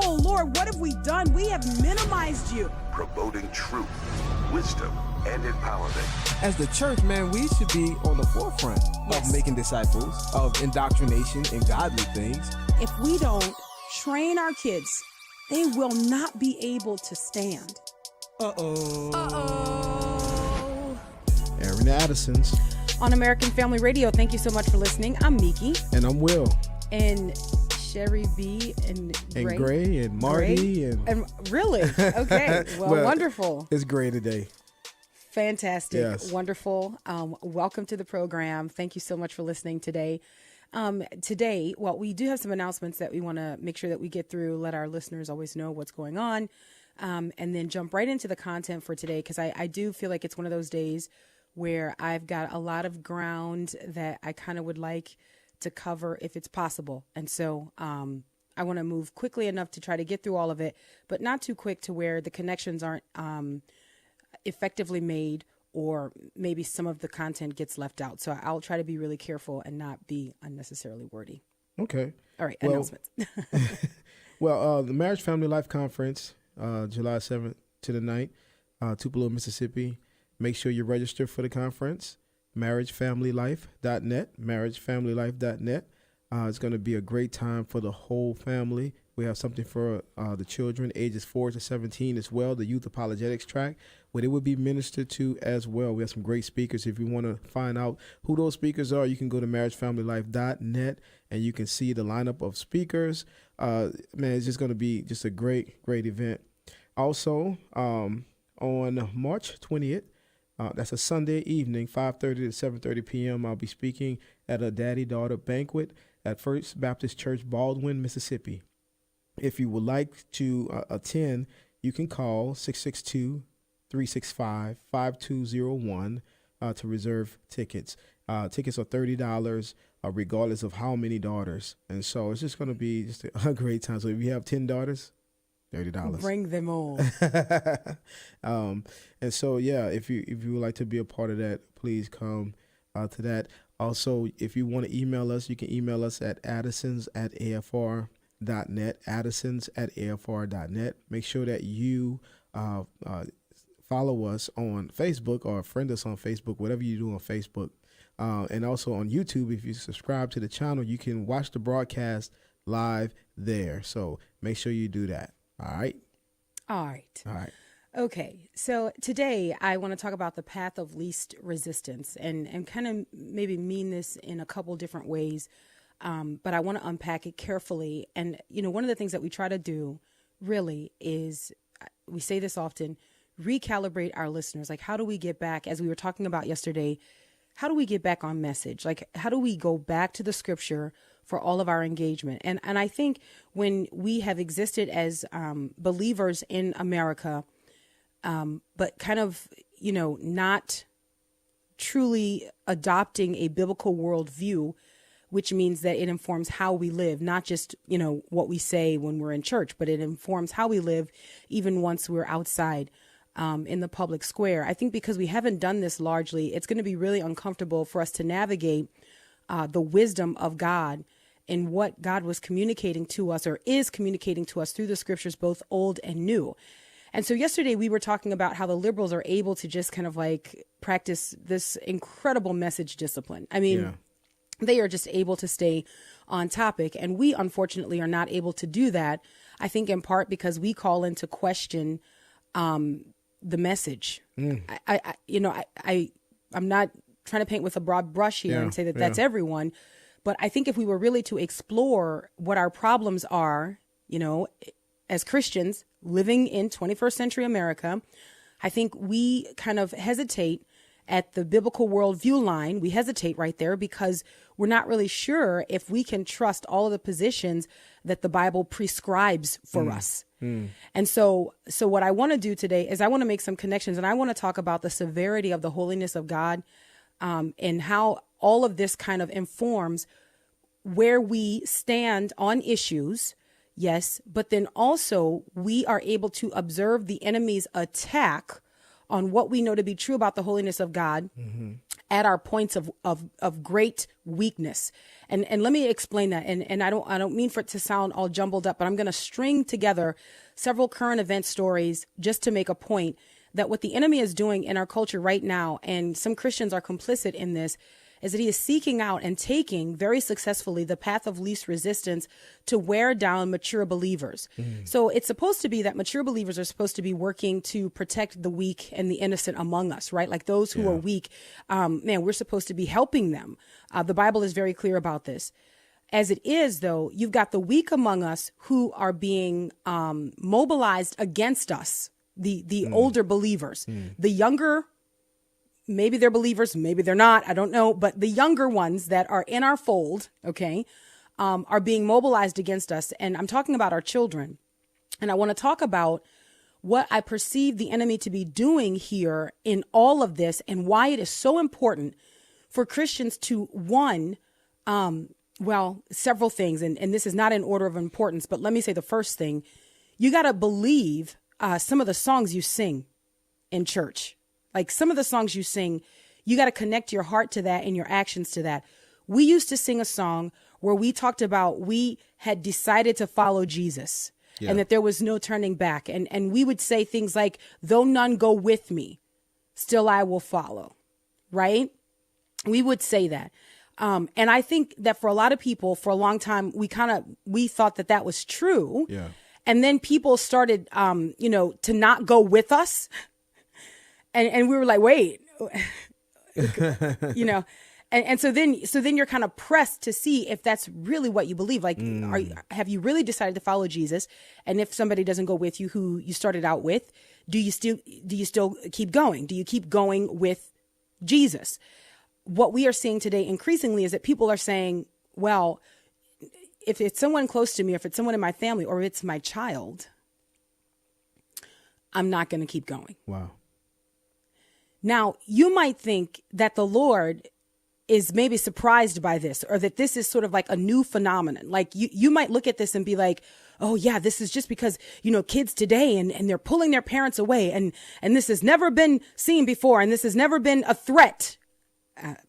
oh, Lord, what have we done? We have minimized you. Promoting truth, wisdom, and empowerment. As the church, man, we should be on the forefront of making disciples, of indoctrination and godly things. If we don't train our kids, they will not be able to stand. Aaron Addisons. On American Family Radio, thank you so much for listening. I'm Meeke. And I'm Will. And Sherry B. and Gray and Marty. And really? Okay. Well, wonderful. It's Gray today. Fantastic. Yes. Wonderful. Welcome to the program. Thank you so much for listening today. Today, we do have some announcements that we want to make sure that we get through, let our listeners always know what's going on, and then jump right into the content for today, because I do feel like it's one of those days where I've got a lot of ground that I kind of would like to cover if it's possible. And so I want to move quickly enough to try to get through all of it, but not too quick to where the connections aren't effectively made, or maybe some of the content gets left out. So I'll try to be really careful and not be unnecessarily wordy. Okay. All right. Announcements. The Marriage Family Life Conference, July 7th to the 9th, Tupelo, Mississippi. Make sure you register for the conference, marriagefamilylife.net, marriagefamilylife.net. It's going to be a great time for the whole family. We have something for the children, ages 4 to 17 as well, the youth apologetics track, where they will be ministered to as well. We have some great speakers. If you want to find out who those speakers are, you can go to marriagefamilylife.net and you can see the lineup of speakers. It's just going to be just a great event. Also, on March 20th, that's a Sunday evening, 5:30 to 7:30 p.m., I'll be speaking at a daddy-daughter banquet at First Baptist Church, Baldwin, Mississippi. If you would like to attend, you can call 662-365-5201 to reserve tickets. Tickets are $30 regardless of how many daughters. And so it's just going to be just a great time. So if you have 10 daughters, $30. Bring them all. And so, if you would like to be a part of that, please come to that. Also, if you want to email us, you can email us at addisons@afr.net, addisons@afr.net. Make sure that you follow us on Facebook or friend us on Facebook, whatever you do on Facebook. And also on YouTube, if you subscribe to the channel, you can watch the broadcast live there. So make sure you do that. All right. Okay. So today I want to talk about the path of least resistance and kind of maybe mean this in a couple different ways. But I want to unpack it carefully. And, one of the things that we try to do really is, we say this often, recalibrate our listeners. Like, how do we get back, as we were talking about yesterday, how do we get back on message? Like, how do we go back to the scripture for all of our engagement? And I think when we have existed as believers in America, but kind of, not truly adopting a biblical worldview, which means that it informs how we live, not just, what we say when we're in church, but it informs how we live even once we're outside in the public square. I think because we haven't done this largely, it's going to be really uncomfortable for us to navigate the wisdom of God and what God was communicating to us, or is communicating to us through the scriptures, both old and new. And so yesterday we were talking about how the liberals are able to just kind of like practice this incredible message discipline. I mean, they are just able to stay on topic. And we, unfortunately, are not able to do that. I think in part because we call into question the message. I'm not trying to paint with a broad brush here and say that that's everyone. But I think if we were really to explore what our problems are, as Christians living in 21st century America, I think we kind of hesitate at the biblical worldview line. We hesitate right there because we're not really sure if we can trust all of the positions that the Bible prescribes for us. And so what I want to do today is I want to make some connections, and I want to talk about the severity of the holiness of God, and how all of this kind of informs where we stand on issues. Yes, but then also we are able to observe the enemy's attack on what we know to be true about the holiness of God, at our points of great weakness. And let me explain that. And I don't mean for it to sound all jumbled up, but I'm going to string together several current event stories just to make a point that what the enemy is doing in our culture right now, and some Christians are complicit in this, is that he is seeking out and taking very successfully the path of least resistance to wear down mature believers. So it's supposed to be that mature believers are supposed to be working to protect the weak and the innocent among us, right? Like those who are weak, we're supposed to be helping them. The Bible is very clear about this. As it is, though, you've got the weak among us who are being mobilized against us, the older believers, the younger. Maybe they're believers, maybe they're not, I don't know. But the younger ones that are in our fold, okay, are being mobilized against us. And I'm talking about our children. And I want to talk about what I perceive the enemy to be doing here in all of this and why it is so important for Christians to, one, several things. And this is not in order of importance, but let me say the first thing. You got to believe some of the songs you sing in church. Like some of the songs you sing, you got to connect your heart to that and your actions to that. We used to sing a song where we talked about we had decided to follow Jesus and that there was no turning back. And we would say things like, though none go with me, still I will follow. Right? We would say that. And I think that for a lot of people, for a long time, we thought that was true. Yeah. And then people started, to not go with us. And we were like, wait, and so then you're kind of pressed to see if that's really what you believe. Like, have you really decided to follow Jesus? And if somebody doesn't go with you, who you started out with, do you still keep going? Do you keep going with Jesus? What we are seeing today increasingly is that people are saying, well, if it's someone close to me, or if it's someone in my family, or if it's my child, I'm not going to keep going. Wow. Now, you might think that the Lord is maybe surprised by this, or that this is sort of like a new phenomenon. Like you might look at this and be like, oh yeah, this is just because, kids today and they're pulling their parents away and this has never been seen before. And this has never been a threat.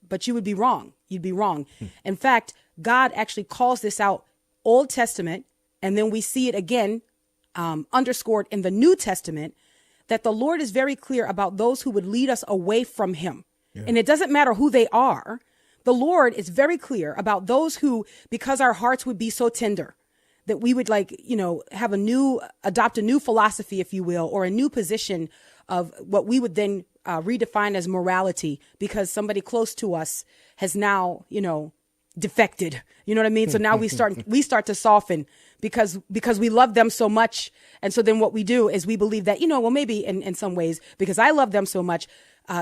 But you would be wrong. You'd be wrong. In fact, God actually calls this out Old Testament. And then we see it again, underscored in the New Testament, that the Lord is very clear about those who would lead us away from him. Yeah. And it doesn't matter who they are. The Lord is very clear about those who, because our hearts would be so tender, that we would adopt a new philosophy, if you will, or a new position of what we would then redefine as morality, because somebody close to us has now, defected. You know what I mean? So now we start to soften because we love them so much. And so then what we do is we believe that, maybe in some ways, because I love them so much,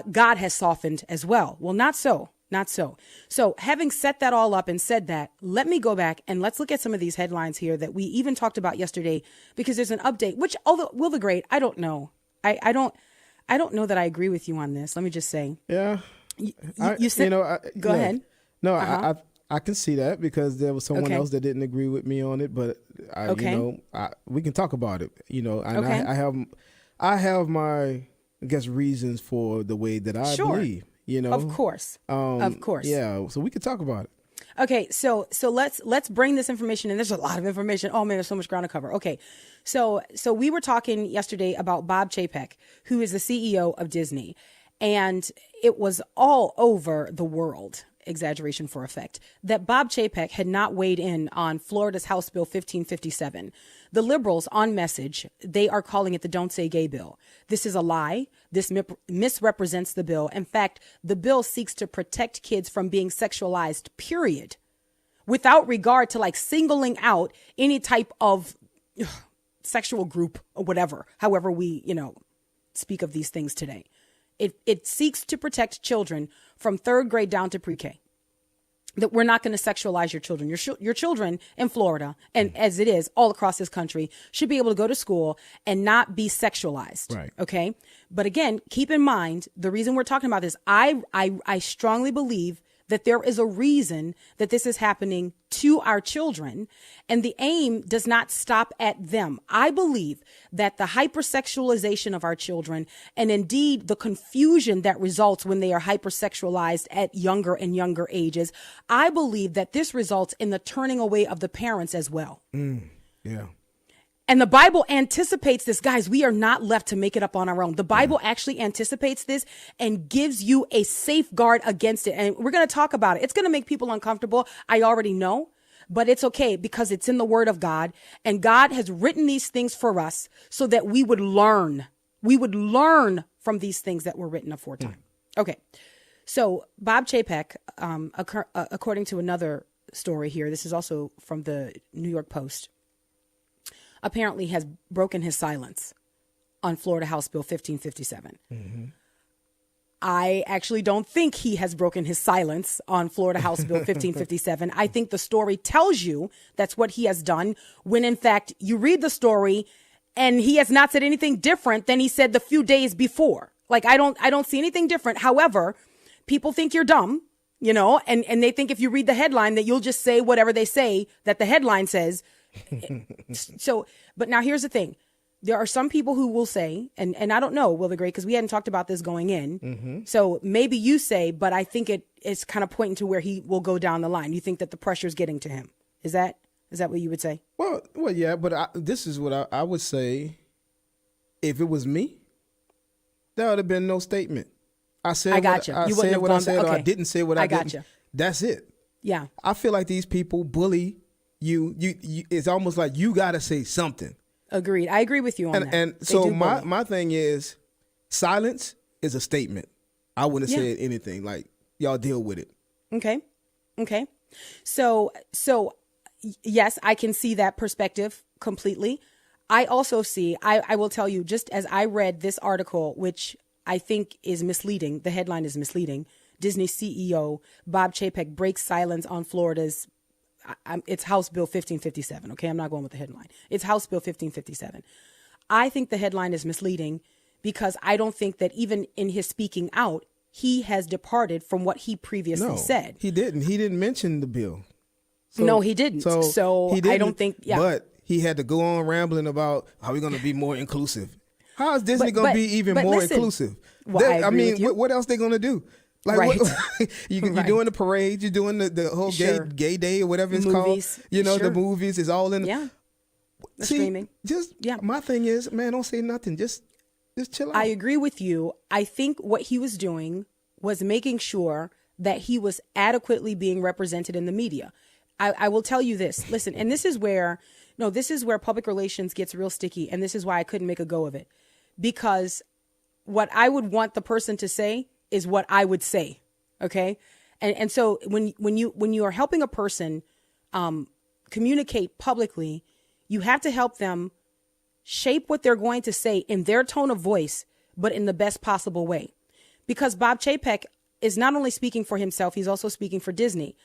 God has softened as well. Well, not so. So having set that all up and said that, let me go back and let's look at some of these headlines here that we even talked about yesterday, because there's an update, which, although Will the Great, I don't know. I don't know that I agree with you on this. Let me just say. Yeah. You said, go ahead. No, I can see that, because there was someone else that didn't agree with me on it, but we can talk about it, and I have my, I guess, reasons for the way that I believe, Of course. Yeah. So we can talk about it. Okay. So let's bring this information in. There's a lot of information. Oh man, there's so much ground to cover. Okay. So we were talking yesterday about Bob Chapek, who is the CEO of Disney, and it was all over the world, exaggeration for effect, that Bob Chapek had not weighed in on Florida's House Bill 1557. The liberals on message, they are calling it the Don't Say Gay bill. This is a lie. This misrepresents the bill. In fact, the bill seeks to protect kids from being sexualized, period, without regard to singling out any type of sexual group or whatever, however we, speak of these things today. It seeks to protect children from third grade down to pre-K. That we're not going to sexualize your children. Your children in Florida, and as it is all across this country, should be able to go to school and not be sexualized. Right. Okay. But again, keep in mind, the reason we're talking about this, I strongly believe that there is a reason that this is happening to our children, and the aim does not stop at them. I believe that the hypersexualization of our children, and indeed the confusion that results when they are hypersexualized at younger and younger ages, I believe that this results in the turning away of the parents as well. Yeah. And the Bible anticipates this. Guys, we are not left to make it up on our own. The Bible actually anticipates this and gives you a safeguard against it. And we're going to talk about it. It's going to make people uncomfortable. I already know, but it's okay because it's in the Word of God. And God has written these things for us so that we would learn. We would learn from these things that were written aforetime. Okay. So Bob Chapek, according to another story here, this is also from the New York Post, apparently has broken his silence on Florida House Bill 1557. Mm-hmm. I actually don't think he has broken his silence on Florida House Bill 1557. I think the story tells you that's what he has done, when in fact you read the story and he has not said anything different than he said the few days before. Like, I don't see anything different. However, people think you're dumb, you know, and they think if you read the headline that you'll just say whatever they say that the headline says. So, but now here's the thing. There are some people who will say, and I don't know, Will the Great, because we hadn't talked about this going in. Mm-hmm. So maybe you say, but I think it's kind of pointing to where he will go down the line. You think that the pressure is getting to him. Is that what you would say? Well, yeah, but this is what I would say. If it was me, there would have been no statement. I said, I got you. You said what I said, okay. or I didn't say what I didn't. Got you. That's it. Yeah. I feel like these people bully you. It's almost like you got to say something. Agreed. I agree with you on that. And so my thing is, silence is a statement. I wouldn't have said anything. Like, y'all deal with it. Okay. So yes, I can see that perspective completely. I also see, I will tell you, just as I read this article, which I think is misleading, the headline is misleading. Disney CEO Bob Chapek breaks silence on Florida's, it's House Bill 1557. Okay, I'm not going with the headline. It's House Bill 1557. I think the headline is misleading because I don't think that even in his speaking out, he has departed from what he previously said. He didn't. He didn't mention the bill. So, no, he didn't. So I don't think, But he had to go on rambling about how we're going to be more inclusive. How is Disney going to be even more inclusive? Well, I mean, what else they going to do? Like, right. You're doing the parade, you're doing the whole gay day or whatever it's called. You know, the movies is all in. Yeah. The streaming. My thing is, man, don't say nothing. Just chill out. I agree with you. I think what he was doing was making sure that he was adequately being represented in the media. I will tell you this. Listen, and this is where public relations gets real sticky, and this is why I couldn't make a go of it. Because what I would want the person to say is what I would say. Okay. And so when you are helping a person communicate publicly, you have to help them shape what they're going to say in their tone of voice, but in the best possible way. Because Bob Chapek is not only speaking for himself, he's also speaking for Disney.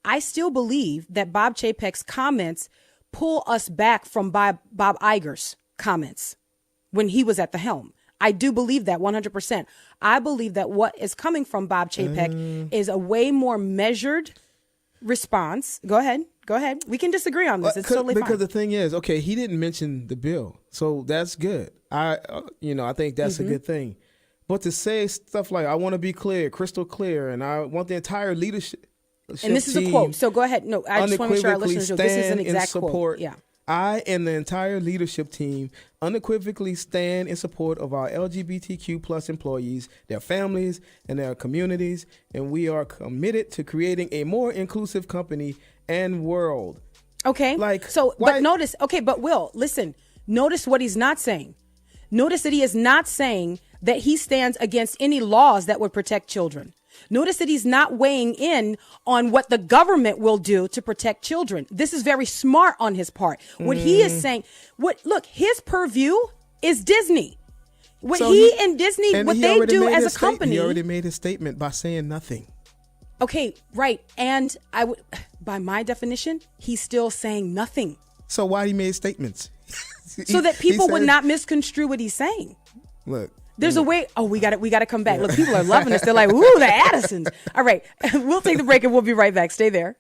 I still believe that Bob Chapek's comments pull us back from Bob Iger's comments when he was at the helm. I do believe that 100%. I believe that what is coming from Bob Chapek is a way more measured response. Go ahead. We can disagree on this. It's totally fine. Because the thing is, okay, he didn't mention the bill, so that's good. I think that's a good thing. But to say stuff like, I want to be clear, crystal clear, and I want the entire leadership and this is a quote. So go ahead. No, I just want to make sure our listeners know this is an exact quote. Yeah. I and the entire leadership team unequivocally stand in support of our LGBTQ plus employees, their families, and their communities, and we are committed to creating a more inclusive company and world. Okay. But notice, but Will, listen, notice what he's not saying. Notice that he is not saying that he stands against any laws that would protect children. Notice that he's not weighing in on what the government will do to protect children. This is very smart on his part. What he is saying, his purview is Disney. What they do as a company. He already made his statement by saying nothing. Okay, right. And by my definition, he's still saying nothing. So why he made statements? So that people would not misconstrue what he's saying. Look. There's a way. Oh, we got it. We got to come back. Look, people are loving this. They're like, "Ooh, the Addisons." All right, we'll take the break and we'll be right back. Stay there.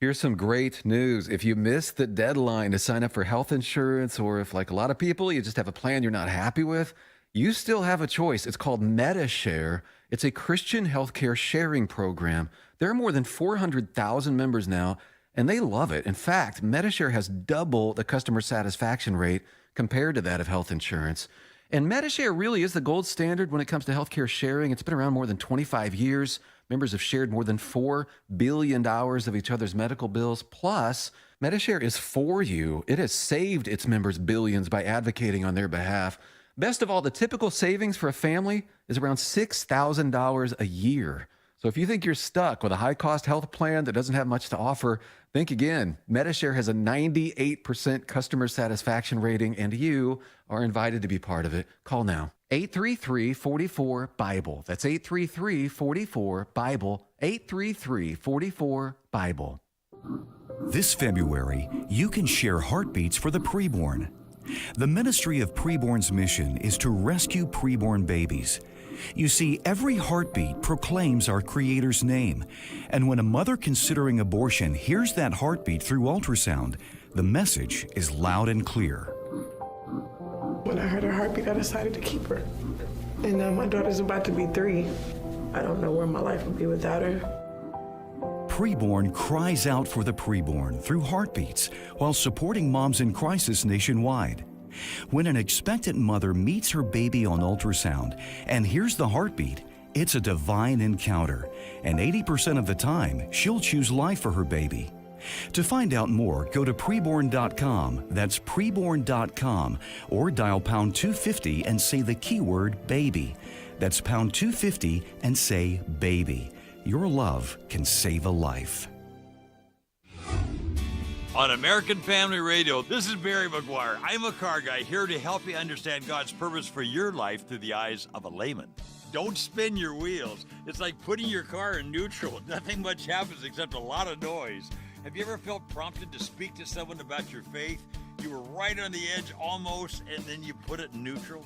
Here's some great news. If you missed the deadline to sign up for health insurance, or if, like a lot of people, you just have a plan you're not happy with, you still have a choice. It's called MediShare. It's a Christian healthcare sharing program. There are more than 400,000 members now, and they love it. In fact, MediShare has double the customer satisfaction rate compared to that of health insurance. And MediShare really is the gold standard when it comes to healthcare sharing. It's been around more than 25 years. Members have shared more than $4 billion of each other's medical bills. Plus, MediShare is for you. It has saved its members billions by advocating on their behalf. Best of all, the typical savings for a family is around $6,000 a year. So if you think you're stuck with a high-cost health plan that doesn't have much to offer, think again. MediShare has a 98% customer satisfaction rating, and you are invited to be part of it. Call now. 833-44-BIBLE. That's 833-44-BIBLE. 833-44-BIBLE. This February, you can share heartbeats for the preborn. The Ministry of Preborn's mission is to rescue preborn babies. You see, every heartbeat proclaims our Creator's name. And when a mother considering abortion hears that heartbeat through ultrasound, the message is loud and clear. When I heard her heartbeat, I decided to keep her. And now my daughter's about to be 3. I don't know where my life would be without her. Preborn cries out for the preborn through heartbeats while supporting moms in crisis nationwide. When an expectant mother meets her baby on ultrasound and hears the heartbeat, it's a divine encounter, and 80% of the time, she'll choose life for her baby. To find out more, go to preborn.com, that's preborn.com, or dial pound 250 and say the keyword baby. That's pound 250 and say baby. Your love can save a life. On American Family Radio, this is Barry McGuire. I'm a car guy here to help you understand God's purpose for your life through the eyes of a layman. Don't spin your wheels. It's like putting your car in neutral. Nothing much happens except a lot of noise. Have you ever felt prompted to speak to someone about your faith? You were right on the edge almost, and then you put it in neutral?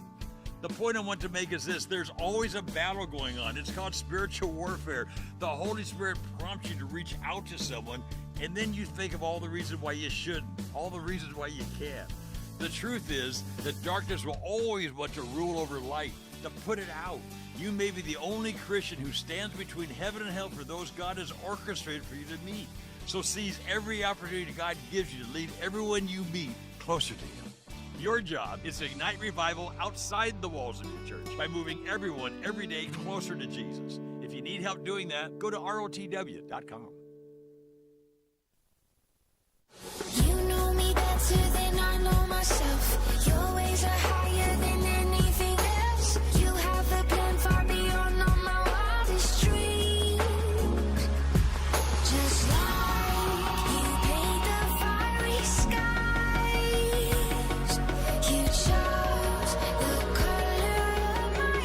The point I want to make is this: there's always a battle going on. It's called spiritual warfare. The Holy Spirit prompts you to reach out to someone, and then you think of all the reasons why you shouldn't, all the reasons why you can't. The truth is that darkness will always want to rule over light, to put it out. You may be the only Christian who stands between heaven and hell for those God has orchestrated for you to meet. So seize every opportunity God gives you to lead everyone you meet closer to Him. Your job is to ignite revival outside the walls of your church by moving everyone every day closer to Jesus. If you need help doing that, go to rotw.com. You know me better than I know myself. Your ways are higher than anything else. You have a plan far beyond all my wildest dreams. Just like you paint the fiery skies, you chose the color of my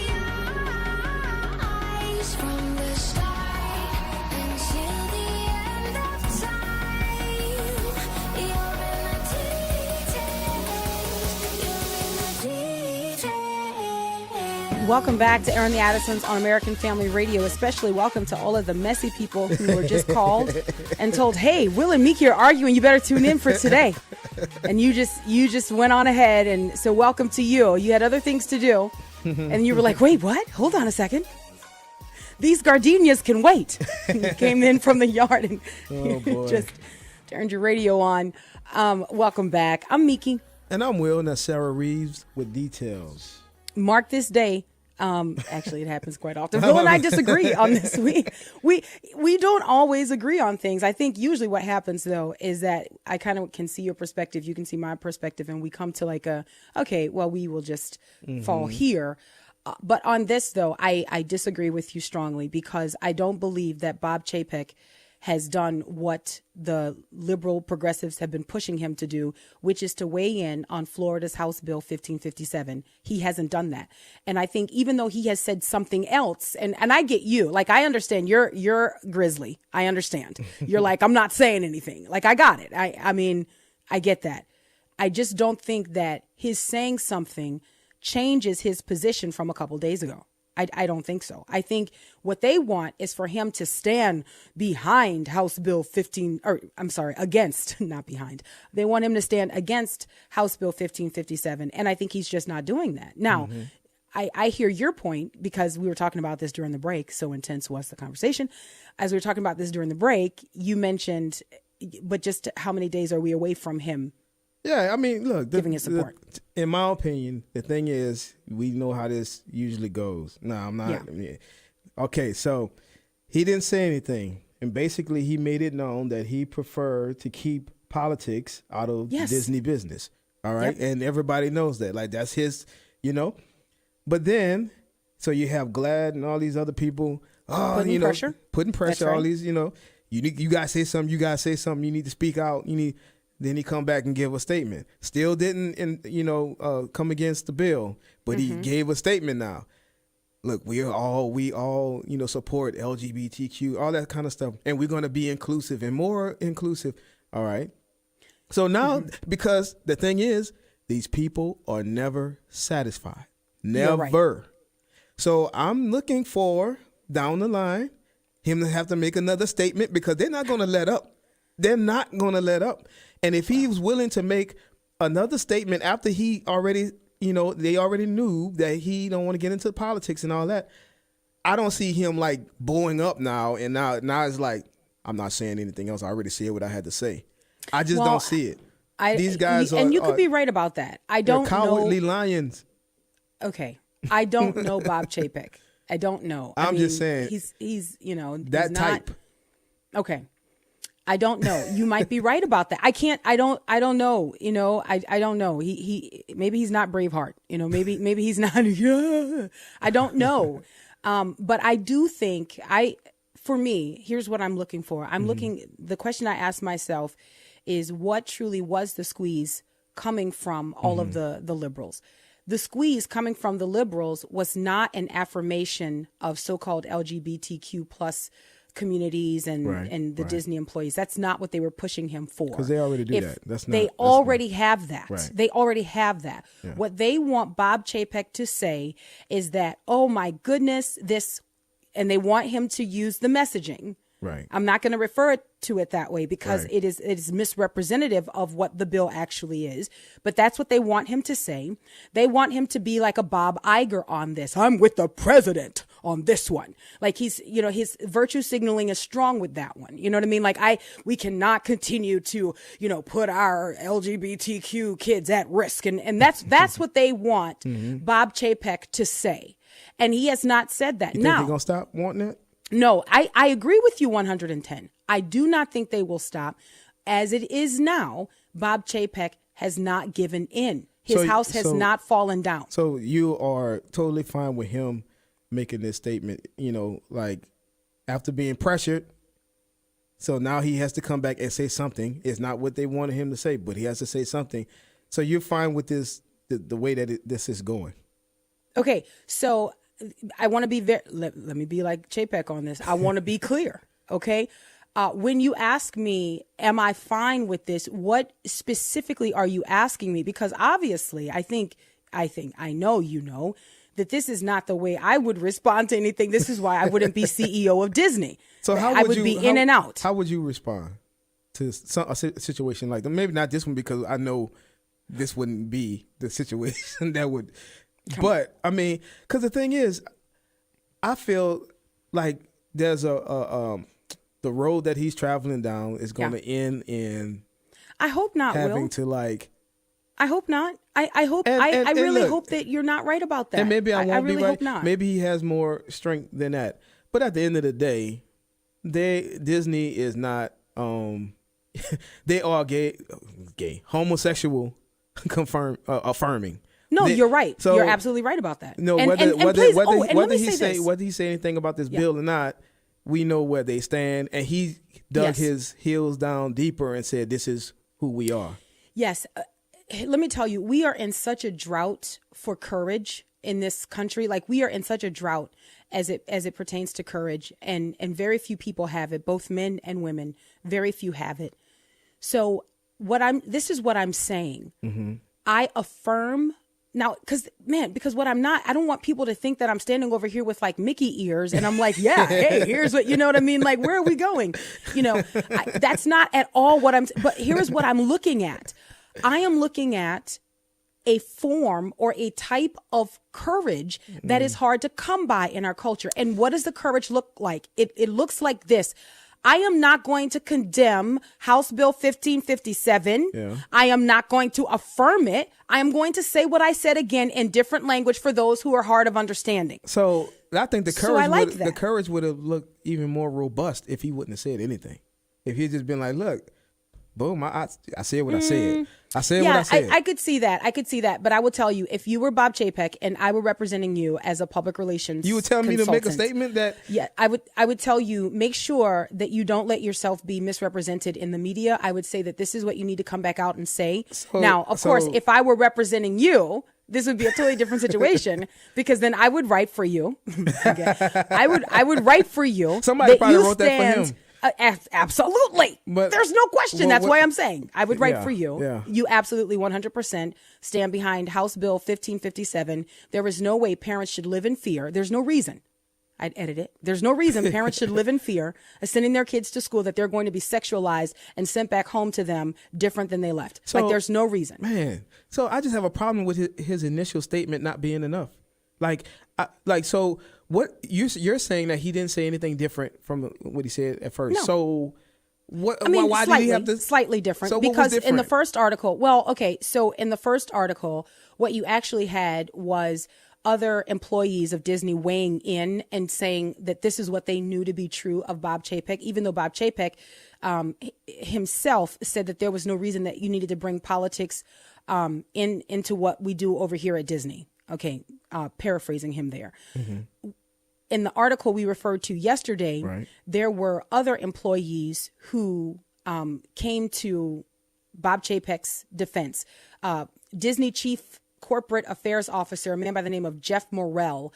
eyes from the start until the end of time. You're in the details. Welcome back to Aaron the Addisons on American Family Radio. Especially welcome to all of the messy people who were just called and told, "Hey, Wil and Meeke are arguing. You better tune in for today." And you just went on ahead, and so welcome to you. You had other things to do, and you were like, "Wait, what? Hold on a second. These gardenias can wait." And you came in from the yard and just turned your radio on. Welcome back. I'm Meeke. And I'm Will, and that's Sarah Reeves with details. Mark this day. Actually, it happens quite often. Will and I disagree on this. We don't always agree on things. I think usually what happens, though, is that I kind of can see your perspective. You can see my perspective, and we come to like okay, well, we will just fall here. But on this, though, I disagree with you strongly, because I don't believe that Bob Chapek has done what the liberal progressives have been pushing him to do, which is to weigh in on Florida's House Bill 1557. He hasn't done that. And I think even though he has said something else, and I get you, like, I understand you're grizzly. I understand. You're like, I'm not saying anything. Like, I got it. I mean, I get that. I just don't think that his saying something changes his position from a couple days ago. I don't think so. I think what they want is for him to stand behind House Bill 15, or I'm sorry, against, not behind. They want him to stand against House Bill 1557. And I think he's just not doing that. Now, I hear your point, because we were talking about this during the break. So intense was the conversation. As we were talking about this during the break, you mentioned, but just how many days are we away from him? Yeah, I mean, look, giving his support. In my opinion, the thing is, we know how this usually goes. No, I'm not. Yeah. I mean, okay, so he didn't say anything, and basically he made it known that he preferred to keep politics out of Disney business. All right, and everybody knows that. Like, that's his, But then, so you have Glad and all these other people, putting pressure, That's right. all these, you gotta say something. You gotta say something. You need to speak out. Then he come back and give a statement. Still didn't, come against the bill, but he gave a statement now. Look, we all, support LGBTQ, all that kind of stuff, and we're going to be inclusive and more inclusive. All right. So now, because the thing is, these people are never satisfied. Never. Right. So I'm looking for, down the line, him to have to make another statement, because they're not going to let up. They're not going to let up. And if he was willing to make another statement after he already, they already knew that he don't want to get into politics and all that, I don't see him like blowing up now. And now it's like, I'm not saying anything else. I already said what I had to say. I just don't see it. These guys and you could be right about that. I don't know. Cowardly lions. Okay. I don't know Bob Chapek. I don't know. I'm just saying. He's that he's type. Okay. I don't know. You might be right about that. I don't know. I don't know. He maybe he's not Braveheart. Maybe he's not. I don't know. But I do think for me, here's what I'm looking for. I'm looking, the question I ask myself is, what truly was the squeeze coming from all of the liberals? The squeeze coming from the liberals was not an affirmation of so-called LGBTQ plus communities and the Disney employees. That's not what they were pushing him for. Because they already do that. They already have that. Right. They already have that. Yeah. What they want Bob Chapek to say is that, oh my goodness, and they want him to use the messaging. Right. I'm not going to refer to it that way, because it is misrepresentative of what the bill actually is. But that's what they want him to say. They want him to be like a Bob Iger on this. I'm with the president on this one. Like, he's, his virtue signaling is strong with that one. You know what I mean? Like, we cannot continue to, put our LGBTQ kids at risk. And that's what they want Bob Chapek to say. And he has not said that. You think they're going to stop wanting it? No, I agree with you 110. I do not think they will stop. As it is now, Bob Chapek has not given in. His house has not fallen down. So you are totally fine with him making this statement, like after being pressured. So now he has to come back and say something. It's not what they wanted him to say, but he has to say something. So you're fine with this, the way that this is going. Okay, so I want to be let me be like Chapek on this. I want to be clear, okay? When you ask me, am I fine with this? What specifically are you asking me? Because obviously, I know that this is not the way I would respond to anything. This is why I wouldn't be CEO of Disney. So I would be in and out. How would you respond to a situation like that? Maybe not this one, because I know this wouldn't be the situation that would. But I mean, because the thing is, I feel like there's the road that he's traveling down is going to end in. I hope not. Having Will. to like. I hope not. I hope. I really hope that you're not right about that. And maybe I won't really be right. Hope not. Maybe he has more strength than that. But at the end of the day, Disney is not. They are gay, homosexual, affirming. No, you're right. So, you're absolutely right about that. No, whether he say anything about this bill or not, we know where they stand. And he dug his heels down deeper and said, "This is who we are." Yes. Let me tell you, we are in such a drought for courage in this country. Like, we are in such a drought as it pertains to courage, and very few people have it. Both men and women, very few have it. So this is what I'm saying. I affirm now, because what I'm not, I don't want people to think that I'm standing over here with like Mickey ears and I'm like, yeah, hey, here's what, you know what I mean? Like, where are we going? That's not at all what but here's what I'm looking at. I am looking at a form or a type of courage that is hard to come by in our culture. And what does the courage look like? It looks like this. I am not going to condemn House Bill 1557. Yeah. I am not going to affirm it. I am going to say what I said again in different language for those who are hard of understandanding. So I think the courage would have looked even more robust if he wouldn't have said anything. If he had just been like, look, boom, I said what I said. I said what I said. I could see that. But I will tell you, if you were Bob Chapek and I were representing you as a public relations you would tell me to make a statement that... Yeah, I would tell you, make sure that you don't let yourself be misrepresented in the media. I would say that this is what you need to come back out and say. Now, of course, if I were representing you, this would be a totally different situation because then I would write for you. Okay. I would write for you. Somebody probably wrote that for him. Absolutely. But, there's no question. That's why I'm saying I would write for you. Yeah. You absolutely 100% stand behind House Bill 1557. There is no way parents should live in fear. There's no reason. I'd edit it. There's no reason parents should live in fear of sending their kids to school that they're going to be sexualized and sent back home to them different than they left. So, there's no reason. Man. So I just have a problem with his initial statement not being enough. So what you're saying that he didn't say anything different from what he said at first. No. So what? I mean, why slightly, did he have to? Slightly different. So because what was different? In the first article, so in the first article, what you actually had was other employees of Disney weighing in and saying that this is what they knew to be true of Bob Chapek, even though Bob Chapek himself said that there was no reason that you needed to bring politics into what we do over here at Disney. Okay, paraphrasing him there. Mm-hmm. In the article we referred to yesterday, there were other employees who came to Bob Chapek's defense. Disney Chief Corporate Affairs Officer, a man by the name of Jeff Morrell,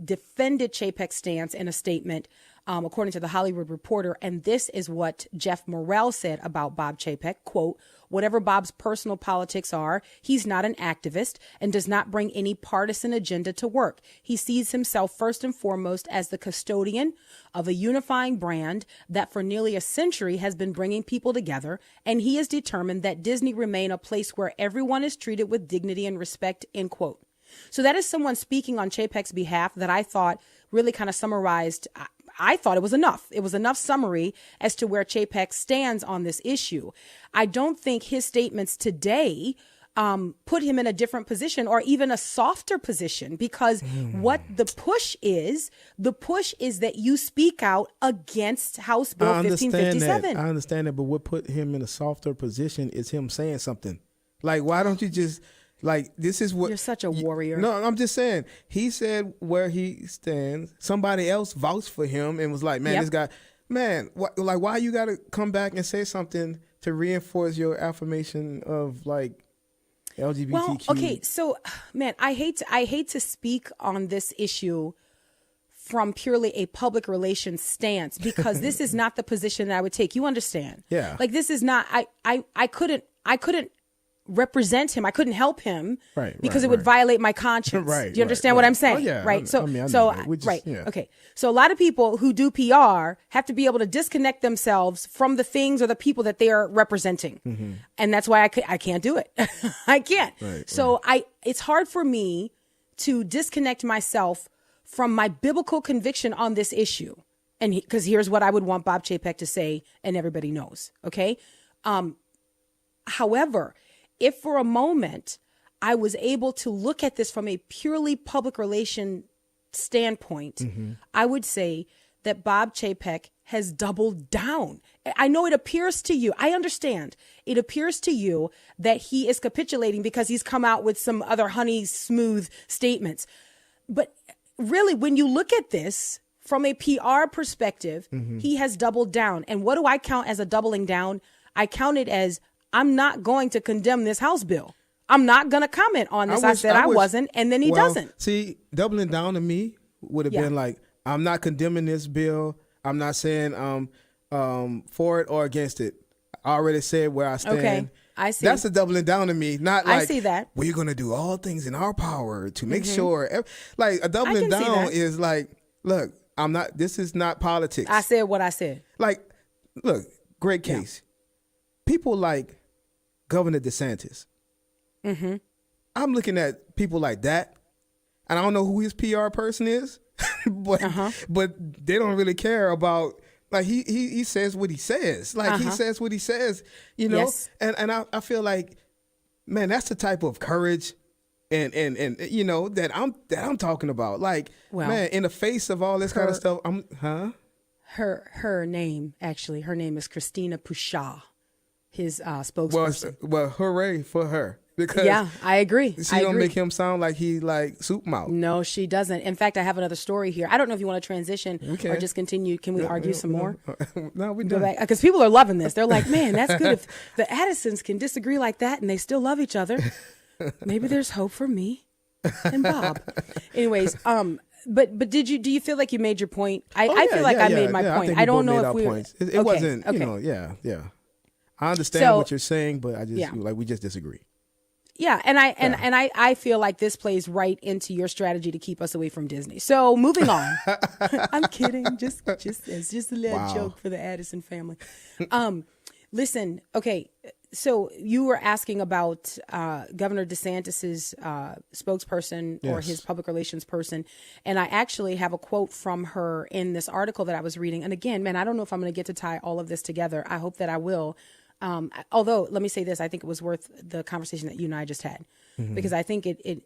defended Chapek's stance in a statement, according to the Hollywood Reporter. And this is what Jeff Morrell said about Bob Chapek, quote, "Whatever Bob's personal politics are, he's not an activist and does not bring any partisan agenda to work. He sees himself first and foremost as the custodian of a unifying brand that for nearly a century has been bringing people together, and he is determined that Disney remain a place where everyone is treated with dignity and respect," end quote. So that is someone speaking on Chapek's behalf that I thought really kind of summarized. I thought it was enough. It was enough summary as to where Chapek stands on this issue. I don't think his statements today put him in a different position or even a softer position, because what the push is that you speak out against House Bill 1557. I understand that, but what put him in a softer position is him saying something. Like, why don't you just... Like, this is what... You're such a warrior. No, I'm just saying. He said where he stands. Somebody else vouched for him and was like, man, this guy... Man, why you got to come back and say something to reinforce your affirmation of, like, LGBTQ? Well, okay, so, man, I hate to speak on this issue from purely a public relations stance, because this is not the position that I would take. You understand? Yeah. Like, this is not... I couldn't represent him. I couldn't help him because it would violate my conscience. Do you understand what I'm saying? Oh, yeah. Right. Yeah. Okay. So a lot of people who do PR have to be able to disconnect themselves from the things or the people that they are representing. Mm-hmm. And that's why I can't do it. I can't. It's hard for me to disconnect myself from my biblical conviction on this issue. And because here's what I would want Bob Chapek to say, and everybody knows. Okay. However, if for a moment I was able to look at this from a purely public relation standpoint, I would say that Bob Chapek has doubled down. I know it appears to you, I understand, it appears to you that he is capitulating because he's come out with some other honey smooth statements. But really, when you look at this from a PR perspective, he has doubled down. And what do I count as a doubling down? I count it as, I'm not going to condemn this House bill. I'm not going to comment on this. I said I wasn't, and then he doesn't. See, doubling down to me would have been like, I'm not condemning this bill. I'm not saying for it or against it. I already said where I stand. Okay, I see. That's a doubling down to me. Not like, I see that. we're going to do all things in our power to make sure. Like, a doubling can see down that. is like, look, this is not politics. I said what I said. Like, look, great case. People like Governor DeSantis. Mm-hmm. I'm looking at people like that, and I don't know who his PR person is, but they don't really care about. Like, he says what he says. Like, he says what he says, you know. Yes. And I feel like, man, that's the type of courage and you know that I'm talking about. Like, Well, man, in the face of all this kind of stuff, Her name is Christina Pushaw, his spokesperson. Well, hooray for her. Because Yeah, I agree. She don't make him sound like he like soup mouth. No, she doesn't. In fact, I have another story here. I don't know if you want to transition or just continue. Can we argue some more? No, we Go don't. back because people are loving this. They're like, man, that's good. If the Addisons can disagree like that and they still love each other, maybe there's hope for me and Bob. Anyways, but do you feel like you made your point? I feel like I made my point. think I we don't both know made if our we points. It wasn't, you know, yeah. I understand what you're saying, but I just like we just disagree. Yeah, and I feel like this plays right into your strategy to keep us away from Disney. So moving on. I'm kidding. Just it's just a little joke for the Addison family. Listen, okay. So you were asking about Governor DeSantis's spokesperson or his public relations person, and I actually have a quote from her in this article that I was reading. And again, man, I don't know if I'm going to get to tie all of this together. I hope that I will. Although, let me say this, I think it was worth the conversation that you and I just had, because I think it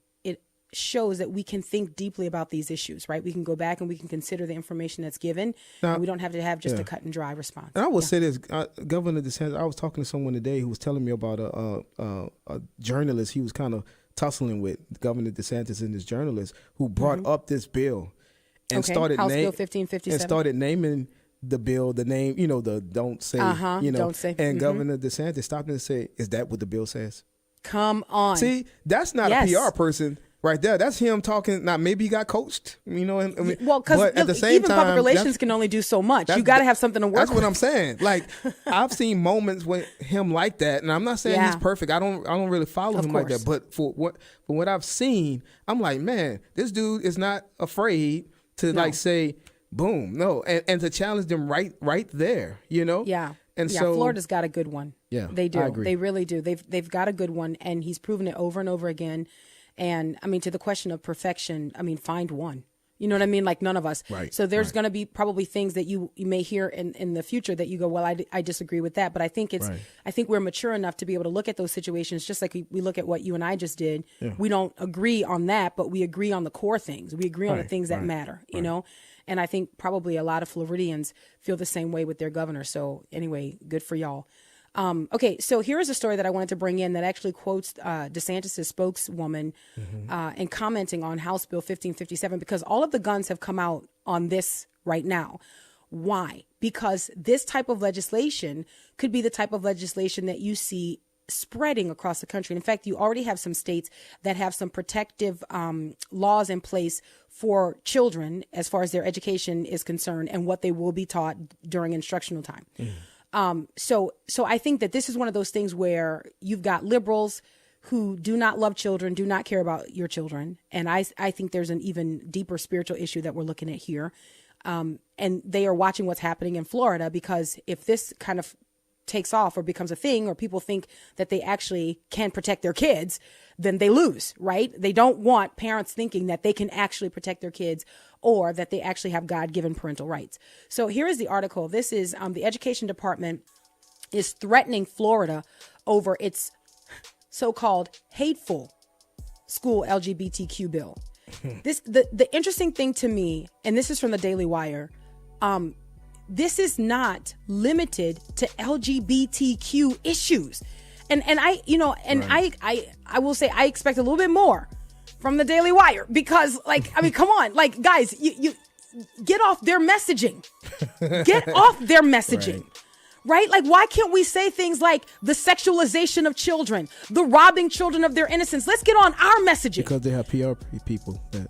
shows that we can think deeply about these issues, right? We can go back and we can consider the information that's given, and we don't have to have just a cut and dry response. And I will say this, Governor DeSantis, I was talking to someone today who was telling me about a journalist he was kind of tussling with, Governor DeSantis and this journalist, who brought up this bill and started House Bill 1557. and started naming the bill, the name, you know, the don't say, you know, don't say. And Governor DeSantis stopped and said, "Is that what the bill says?" Come on. See, that's not a PR person right there. That's him talking. Now, maybe he got coached, you know. I mean, well, because at the same even time, public relations can only do so much. You got to have something to work That's with. what I'm saying. Like, I've seen moments with him like that, and I'm not saying he's perfect. I don't really follow him like that. But for what I've seen, I'm like, man, this dude is not afraid to like say, boom, no, and to challenge them right there, you know. Yeah. And so Florida's got a good one. Yeah, they do. I agree. They really do. They've got a good one, and he's proven it over and over again. And I mean, to the question of perfection, I mean, find one. You know what I mean? Like, none of us. Right. So there's going to be probably things that you may hear in the future that you go, well, I disagree with that. But I think I think we're mature enough to be able to look at those situations just like we look at what you and I just did. Yeah. We don't agree on that, but we agree on the core things. We agree on the things that matter, you know? And I think probably a lot of Floridians feel the same way with their governor. So anyway, good for y'all. Okay, so here is a story that I wanted to bring in that actually quotes DeSantis' spokeswoman and commenting on House Bill 1557, because all of the guns have come out on this right now. Why? Because this type of legislation could be the type of legislation that you see spreading across the country. In fact, you already have some states that have some protective laws in place for children as far as their education is concerned and what they will be taught during instructional time. So I think that this is one of those things where you've got liberals who do not love children, do not care about your children. And I think there's an even deeper spiritual issue that we're looking at here. And they are watching what's happening in Florida, because if this kind of takes off or becomes a thing, or people think that they actually can protect their kids, then they lose, right? They don't want parents thinking that they can actually protect their kids or that they actually have God-given parental rights. So here is the article. This is the Education Department is threatening Florida over its so-called hateful school LGBTQ bill. The interesting thing to me, and this is from the Daily Wire, this is not limited to LGBTQ issues. And I, you know, and right. I will say I expect a little bit more from the Daily Wire, because, like, I mean, come on, like, guys, you get off their messaging. Get off their messaging. Right? Like, why can't we say things like the sexualization of children, the robbing children of their innocence? Let's get on our messaging. Because they have PR people that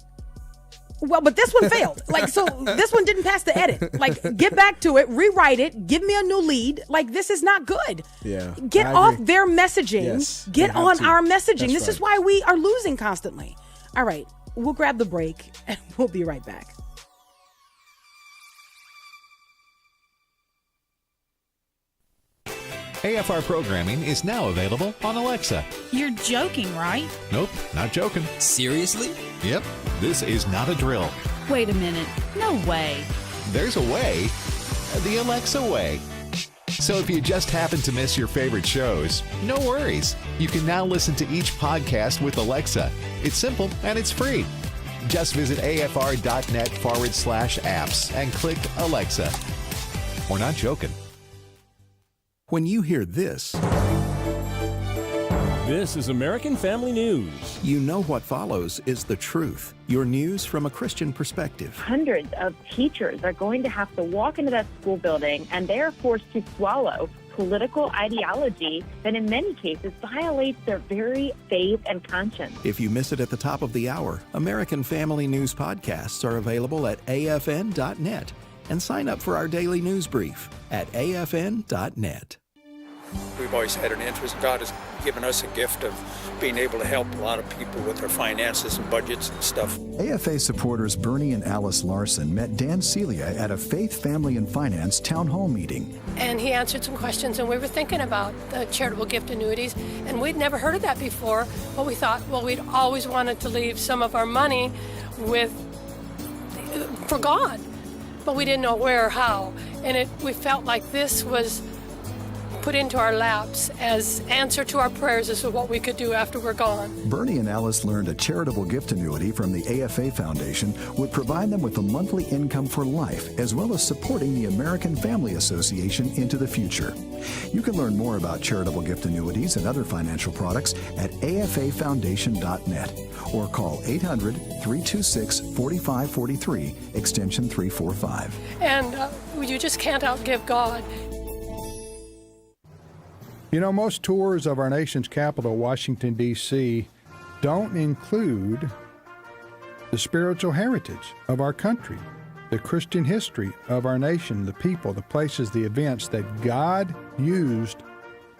Well, but this one failed. Like, so this one didn't pass the edit. Like, get back to it, rewrite it, give me a new lead. Like, this is not good. Yeah. Get off their messaging. Yes, get on our messaging. That's This is why we are losing constantly. All right, we'll grab the break and we'll be right back. AFR programming is now available on Alexa. You're joking, right? Nope, not joking. Seriously? Yep, this is not a drill. Wait a minute. No way. There's a way, the Alexa way. So if you just happen to miss your favorite shows, no worries. You can now listen to each podcast with Alexa. It's simple and it's free. Just visit afr.net/apps and click Alexa. We're not joking. When you hear this is American Family News. You know what follows is the truth. Your news from a Christian perspective. Hundreds of teachers are going to have to walk into that school building, and they are forced to swallow political ideology that in many cases violates their very faith and conscience. If you miss it at the top of the hour, American Family News podcasts are available at afn.net. And sign up for our daily news brief at afn.net. We've always had an interest. God has given us a gift of being able to help a lot of people with their finances and budgets and stuff. AFA supporters Bernie and Alice Larson met Dan Celia at a Faith, Family, and Finance town hall meeting. And he answered some questions, and we were thinking about the charitable gift annuities, and we'd never heard of that before, but we thought, well, we'd always wanted to leave some of our money for God. But we didn't know where or how, and we felt like this was put into our laps as answer to our prayers as to what we could do after we're gone. Bernie and Alice learned a charitable gift annuity from the AFA Foundation would provide them with a monthly income for life, as well as supporting the American Family Association into the future. You can learn more about charitable gift annuities and other financial products at afafoundation.net or call 800-326-4543, extension 345. And you just can't outgive God. You know, most tours of our nation's capital, Washington, D.C., don't include the spiritual heritage of our country, the Christian history of our nation, the people, the places, the events that God used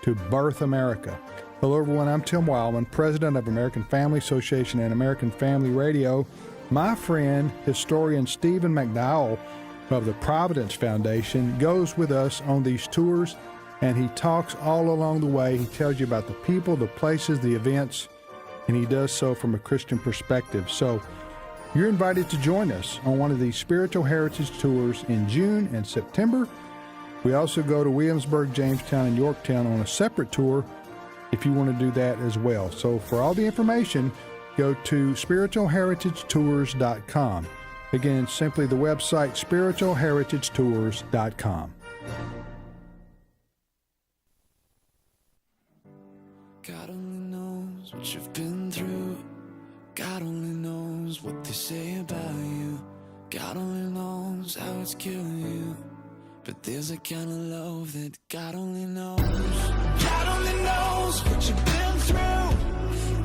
to birth America. Hello, everyone. I'm Tim Wildman, president of American Family Association and American Family Radio. My friend, historian Stephen McDowell of the Providence Foundation goes with us on these tours, and he talks all along the way. He tells you about the people, the places, the events, and he does so from a Christian perspective. So you're invited to join us on one of these spiritual heritage tours in June and September. We also go to Williamsburg, Jamestown, and Yorktown on a separate tour if you want to do that as well. So for all the information, go to spiritualheritagetours.com. Again, simply the website spiritualheritagetours.com. God only knows what you've been through. God only knows what they say about you. God only knows how it's killing you. But there's a kind of love that God only knows. God only knows what you've been through.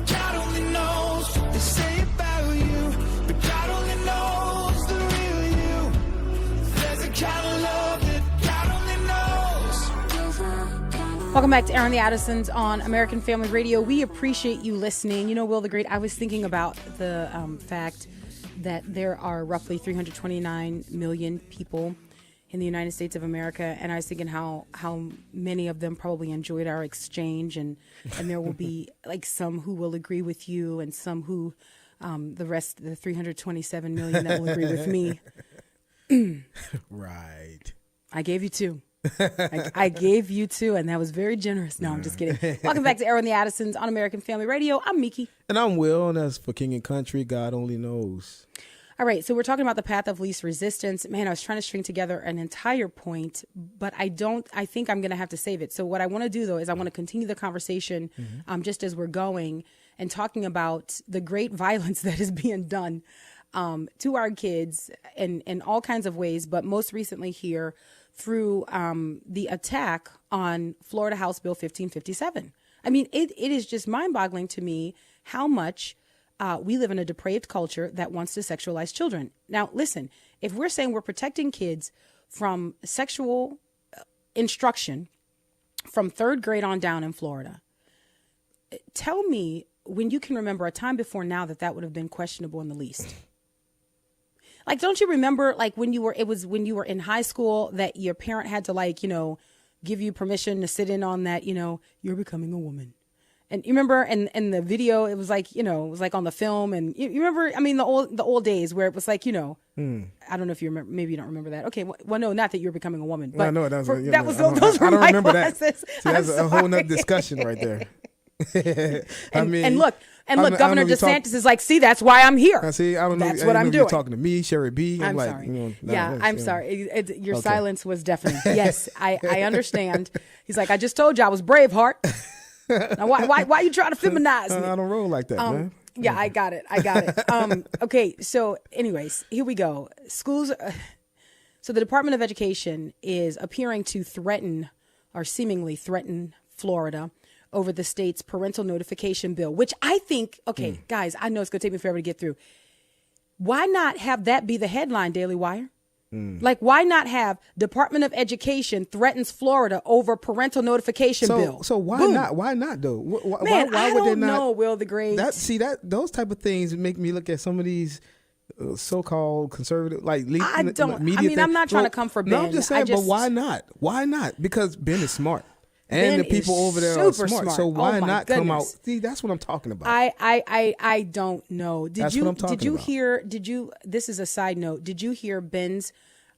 God only knows what they say about you. But God only knows the real you. There's a kind of love that God only knows. Welcome back to Aaron the Addisons on American Family Radio. We appreciate you listening. You know, Will the Great, I was thinking about the fact that there are roughly 329 million people in the United States of America, and I was thinking how many of them probably enjoyed our exchange, and there will be like some who will agree with you, and some who the rest, the 327 million that will agree with me. Right. I gave you two. I gave you two, and that was very generous. No, I'm just kidding. Welcome back to Aaron the Addisons on American Family Radio. I'm Meeke. And I'm Will, and that's for King and Country. God only knows. All right, so we're talking about the path of least resistance. Man, I was trying to string together an entire point, but I think I'm going to have to save it. So what I want to do, though, is I want to continue the conversation just as we're going and talking about the great violence that is being done to our kids in all kinds of ways, but most recently here through the attack on Florida House Bill 1557. I mean, it is just mind-boggling to me how much we live in a depraved culture that wants to sexualize children. Now, listen, if we're saying we're protecting kids from sexual instruction from 3rd grade on down in Florida, tell me when you can remember a time before now that would have been questionable in the least. Like, don't you remember, like, when you were in high school that your parent had to, like, give you permission to sit in on that, you're becoming a woman. And you remember in the video, it was like, it was like on the film. And you remember, I mean, the old days where it was like, I don't know if you remember, maybe you don't remember that. Okay. Well, no, not that you're becoming a woman. But no, those were my remember classes. that. See, that's a whole nother discussion right there. And look, Governor DeSantis is like, see, that's why I'm here. I don't know. That's what I'm doing. You're talking to me, Sherry B. I'm like, sorry. I'm sorry. Your silence was deafening. Yes, I understand. He's like, I just told you I was Braveheart. Now, why you trying to feminize me? I don't roll like that, man. Yeah, I got it. Okay, so anyways, here we go. Schools. So the Department of Education is appearing to threaten, or seemingly threaten, Florida over the state's parental notification bill, which I think, guys, I know it's going to take me forever to get through. Why not have that be the headline, Daily Wire? Like, why not have Department of Education threatens Florida over parental notification bill? So why Boom. not? Why not though? Man, why I would they don't not know, Will the Great. Those type of things make me look at some of these so-called conservative, like media. I'm not trying to come for Ben. No, I'm just saying, but why not? Why not? Because Ben is smart. And Ben the people over there are smart. So why not come out? See, that's what I'm talking about. I don't know. That's what I'm talking about. This is a side note. Did you hear Ben's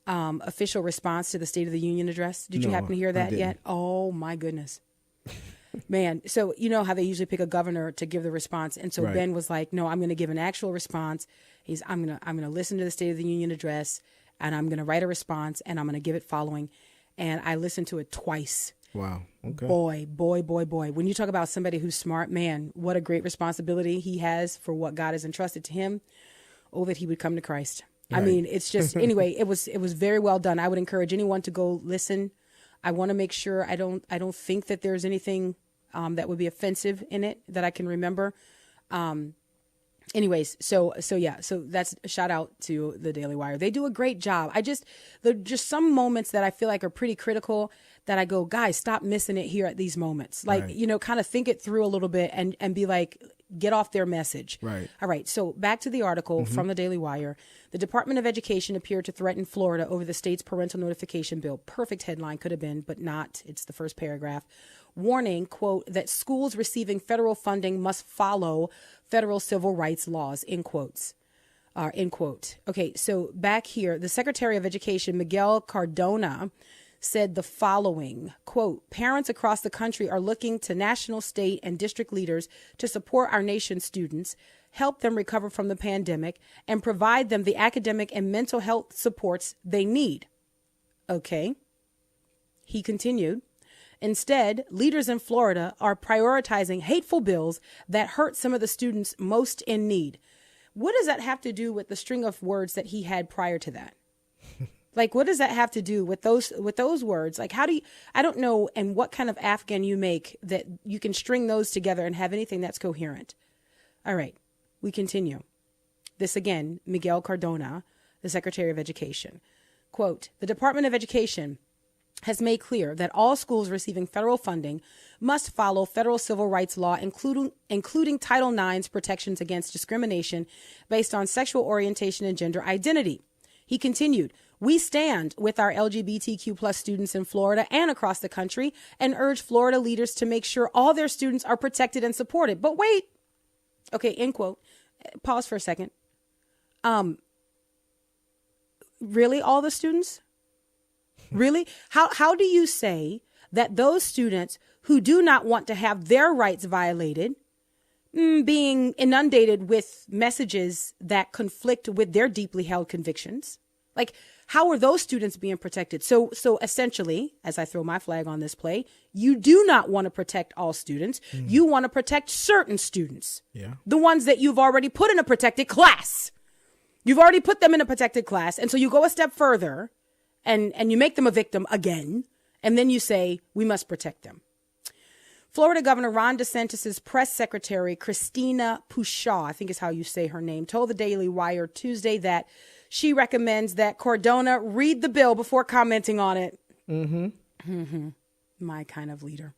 official response to the State of the Union address? Did you happen to hear that yet? Oh my goodness. Man, so you know how they usually pick a governor to give the response, and so Ben was like, "No, I'm going to give an actual response. I'm going to listen to the State of the Union address, and I'm going to write a response, and I'm going to give it following." And I listened to it twice. Wow. Okay. Boy. When you talk about somebody who's smart, man, what a great responsibility he has for what God has entrusted to him. Oh, that he would come to Christ. Right. I mean, it's just, anyway, it was very well done. I would encourage anyone to go listen. I want to make sure I don't think that there's anything that would be offensive in it that I can remember. Anyways, so that's a shout out to the Daily Wire. They do a great job. There are just some moments that I feel like are pretty critical that I go, guys, stop missing it here at these moments. Like, kind of think it through a little bit and be like, get off their message. Right. All right. So back to the article from the Daily Wire. The Department of Education appeared to threaten Florida over the state's parental notification bill. Perfect headline could have been, but not. It's the first paragraph. Warning, quote, that schools receiving federal funding must follow federal civil rights laws, end quotes. End quote. Okay, so back here, the Secretary of Education, Miguel Cardona, said the following, quote, parents across the country are looking to national, state, and district leaders to support our nation's students, help them recover from the pandemic, and provide them the academic and mental health supports they need. Okay. He continued. Instead, leaders in Florida are prioritizing hateful bills that hurt some of the students most in need. What does that have to do with the string of words that he had prior to that? Like, what does that have to do with those words? Like, I don't know, and what kind of Afghan you make that you can string those together and have anything that's coherent. All right, we continue. This again, Miguel Cardona, the Secretary of Education. Quote, the Department of Education has made clear that all schools receiving federal funding must follow federal civil rights law, including Title IX's protections against discrimination based on sexual orientation and gender identity. He continued, we stand with our LGBTQ plus students in Florida and across the country and urge Florida leaders to make sure all their students are protected and supported. But wait. Okay, end quote. Pause for a second. Really, all the students? Really? How do you say that those students who do not want to have their rights violated, being inundated with messages that conflict with their deeply held convictions, like how are those students being protected? So essentially, as I throw my flag on this play, you do not want to protect all students. You want to protect certain students. Yeah. The ones that you've already put in a protected class. You've already put them in a protected class. And so you go a step further and you make them a victim again. And then you say, we must protect them. Florida Governor Ron DeSantis' press secretary, Christina Pushaw, I think is how you say her name, told the Daily Wire Tuesday that she recommends that Cardona read the bill before commenting on it. My kind of leader.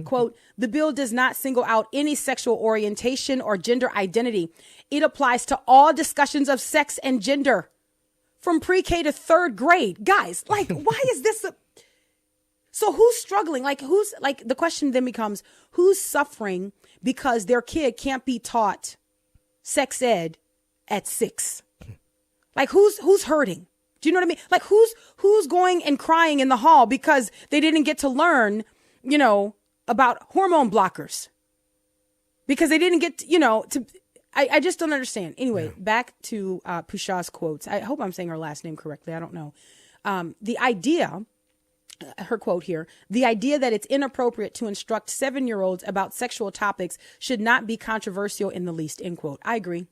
Quote, the bill does not single out any sexual orientation or gender identity. It applies to all discussions of sex and gender from pre-K to third grade. Guys, like, why is this? So who's struggling? The question then becomes, who's suffering because their kid can't be taught sex ed at 6? Like, who's hurting? Do you know what I mean? Like, who's going and crying in the hall because they didn't get to learn, about hormone blockers, because they didn't get, I just don't understand. Anyway, back to Pushaw's quotes. I hope I'm saying her last name correctly. I don't know. Her quote here, the idea that it's inappropriate to instruct 7-year-olds about sexual topics should not be controversial in the least, end quote. I agree.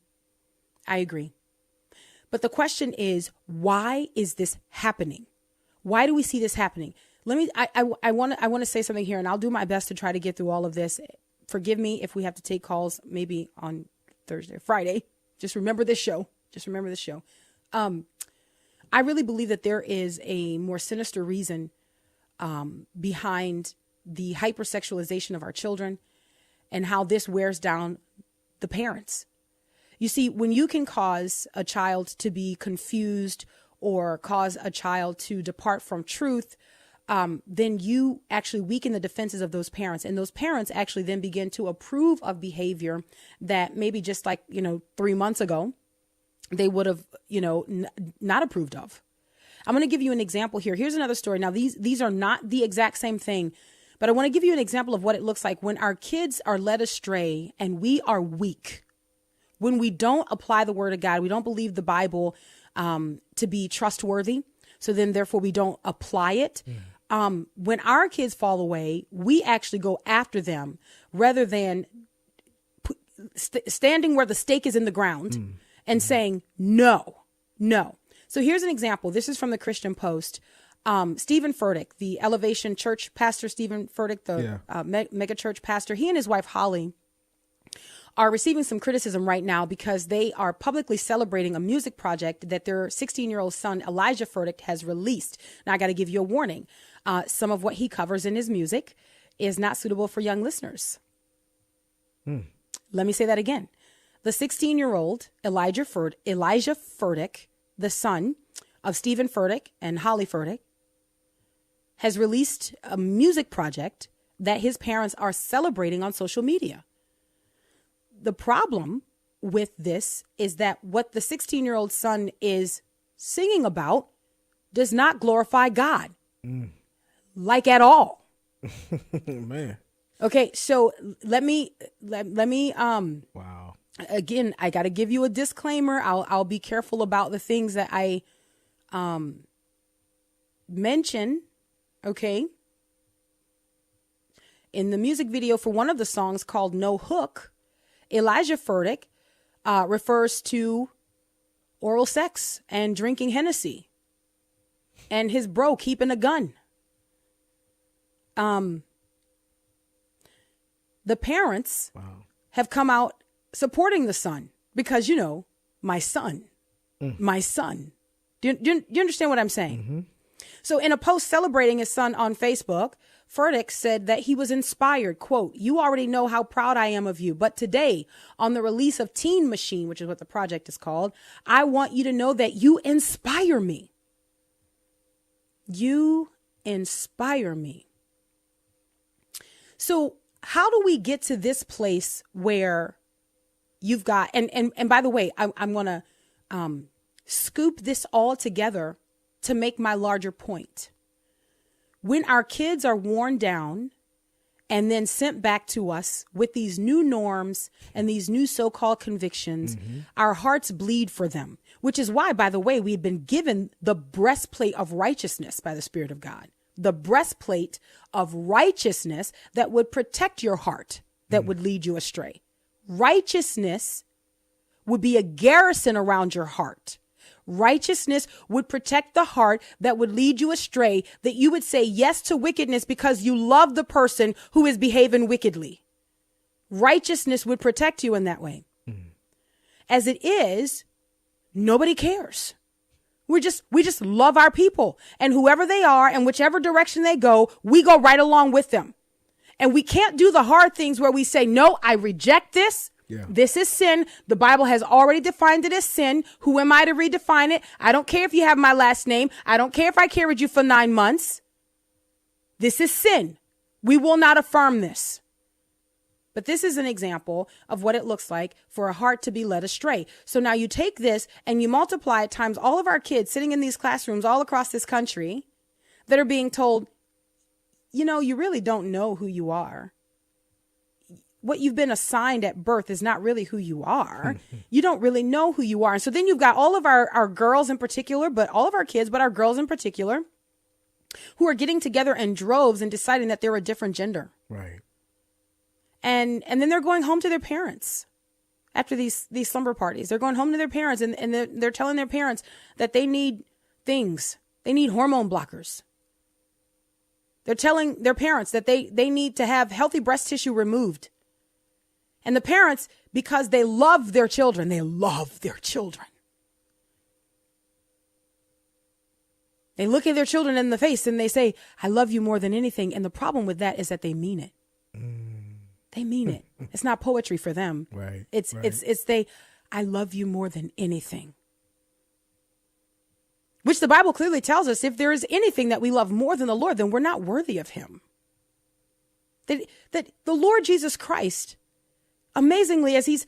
But the question is, why is this happening? Why do we see this happening? I want to say something here, and I'll do my best to try to get through all of this. Forgive me if we have to take calls maybe on Thursday or Friday. Just remember this show. I really believe that there is a more sinister reason behind the hypersexualization of our children and how this wears down the parents. You see, when you can cause a child to be confused or cause a child to depart from truth, then you actually weaken the defenses of those parents. And those parents actually then begin to approve of behavior that maybe just 3 months ago, they would have, not approved of. I'm going to give you an example here. Here's another story. Now, these are not the exact same thing, but I want to give you an example of what it looks like when our kids are led astray and we are weak. When we don't apply the word of God, we don't believe the Bible to be trustworthy. So then, therefore, we don't apply it. When our kids fall away, we actually go after them rather than standing where the stake is in the ground and saying, no. So here's an example. This is from the Christian Post. Stephen Furtick, the Elevation Church pastor, Stephen Furtick, the mega church pastor, he and his wife, Holly, are receiving some criticism right now because they are publicly celebrating a music project that their 16-year-old son, Elijah Furtick, has released. Now, I got to give you a warning. Some of what he covers in his music is not suitable for young listeners. Let me say that again. The 16-year-old Elijah Furtick, the son of Stephen Furtick and Holly Furtick, has released a music project that his parents are celebrating on social media. The problem with this is that what the 16-year-old son is singing about does not glorify God, like at all. Man. Okay, so let me. Wow. Again, I got to give you a disclaimer. I'll be careful about the things that I mention. Okay. In the music video for one of the songs called No Hook, Elijah Furtick refers to oral sex and drinking Hennessy and his bro keeping a gun. The parents have come out supporting the son because, my son. Do you understand what I'm saying? So in a post celebrating his son on Facebook, Furtick said that he was inspired. Quote, "You already know how proud I am of you. But today, on the release of Teen Machine, which is what the project is called, I want you to know that you inspire me. You inspire me." So how do we get to this place where you've got, and by the way, I'm going to scoop this all together to make my larger point. When our kids are worn down and then sent back to us with these new norms and these new so-called convictions, our hearts bleed for them, which is why, by the way, we've been given the breastplate of righteousness by the Spirit of God, the breastplate of righteousness that would protect your heart, that would lead you astray. Righteousness would be a garrison around your heart. Righteousness would protect the heart that would lead you astray, that you would say yes to wickedness because you love the person who is behaving wickedly. Righteousness would protect you in that way. As it is, nobody cares. We just love our people, and whoever they are and whichever direction they go, we go right along with them. And we can't do the hard things where we say, no, I reject this. Yeah. This is sin. The Bible has already defined it as sin. Who am I to redefine it? I don't care if you have my last name. I don't care if I carried you for 9 months. This is sin. We will not affirm this. But this is an example of what it looks like for a heart to be led astray. So now you take this and you multiply it times all of our kids sitting in these classrooms all across this country that are being told, you know, you really don't know who you are. What you've been assigned at birth is not really who you are. You don't really know who you are. And so then you've got all of our girls in particular, but all of our kids, but our girls in particular, who are getting together in droves and deciding that they're a different gender. Right. And then they're going home to their parents after these slumber parties. They're going home to their parents and they're telling their parents that they need things. They need hormone blockers. They're telling their parents that they need to have healthy breast tissue removed. And the parents, because they love their children, they look at their children in the face and they say, I love you more than anything. And the problem with that is that they mean it. They mean it. It's not poetry for them. Right. It's I love you more than anything. Which the Bible clearly tells us, if there is anything that we love more than the Lord, then we're not worthy of him. That the Lord Jesus Christ, amazingly, as he's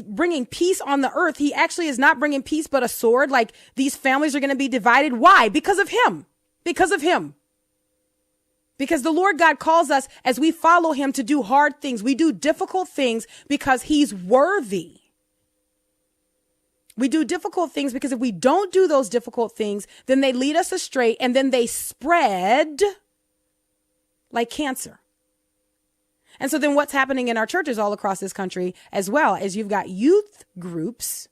bringing peace on the earth, he actually is not bringing peace but a sword. Like, these families are going to be divided. Why? Because of him. Because of him. Because the Lord God calls us, as we follow him, to do hard things. We do difficult things because he's worthy. We do difficult things because if we don't do those difficult things, then they lead us astray and then they spread like cancer. And so then what's happening in our churches all across this country, as well as you've got youth groups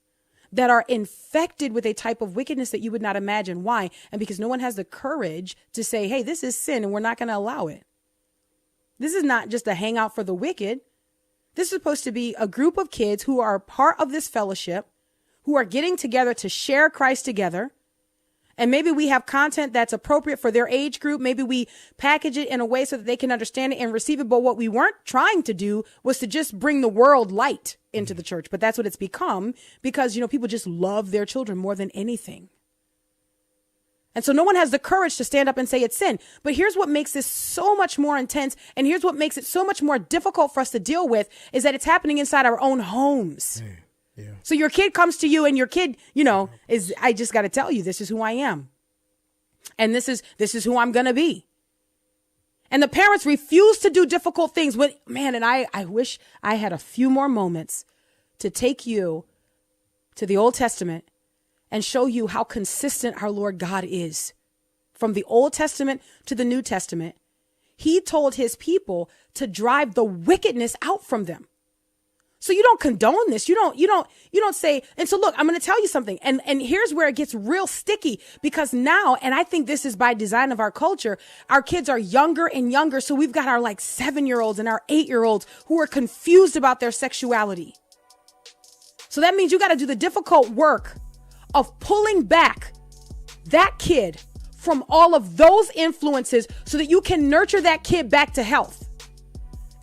that are infected with a type of wickedness that you would not imagine. Why? And because no one has the courage to say, hey, this is sin and we're not going to allow it. This is not just a hangout for the wicked. This is supposed to be a group of kids who are part of this fellowship, who are getting together to share Christ together. And maybe we have content that's appropriate for their age group. Maybe we package it in a way so that they can understand it and receive it. But what we weren't trying to do was to just bring the world light into the church. But that's what it's become because, people just love their children more than anything. And so no one has the courage to stand up and say it's sin. But here's what makes this so much more intense. And here's what makes it so much more difficult for us to deal with is that it's happening inside our own homes. Yeah. So your kid comes to you and your kid, I just got to tell you, this is who I am. And this is who I'm going to be. And the parents refuse to do difficult things. And I wish I had a few more moments to take you to the Old Testament and show you how consistent our Lord God is. From the Old Testament to the New Testament, he told his people to drive the wickedness out from them. So you don't condone this. You don't say, and so look, I'm going to tell you something. And here's where it gets real sticky because now, and I think this is by design of our culture, our kids are younger and younger. So we've got our 7-year-olds and our 8-year-olds who are confused about their sexuality. So that means you got to do the difficult work of pulling back that kid from all of those influences so that you can nurture that kid back to health.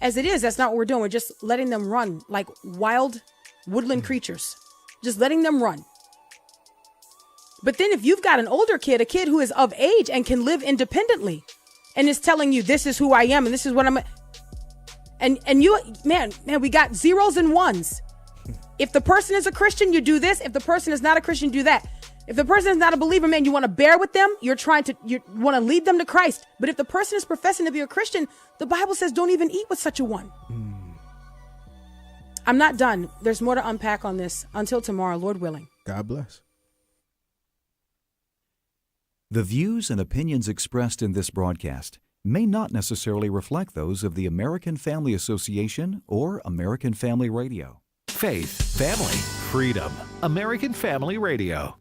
As it is, that's not what we're doing. We're just letting them run like wild woodland creatures, just letting them run. But then if you've got an older kid, a kid who is of age and can live independently and is telling you, this is who I am and this is what I'm. And you, man, we got zeros and ones. If the person is a Christian, you do this. If the person is not a Christian, do that. If the person is not a believer, man, you want to bear with them. You want to lead them to Christ. But if the person is professing to be a Christian, the Bible says don't even eat with such a one. I'm not done. There's more to unpack on this until tomorrow, Lord willing. God bless. The views and opinions expressed in this broadcast may not necessarily reflect those of the American Family Association or American Family Radio. Faith, family, freedom. American Family Radio.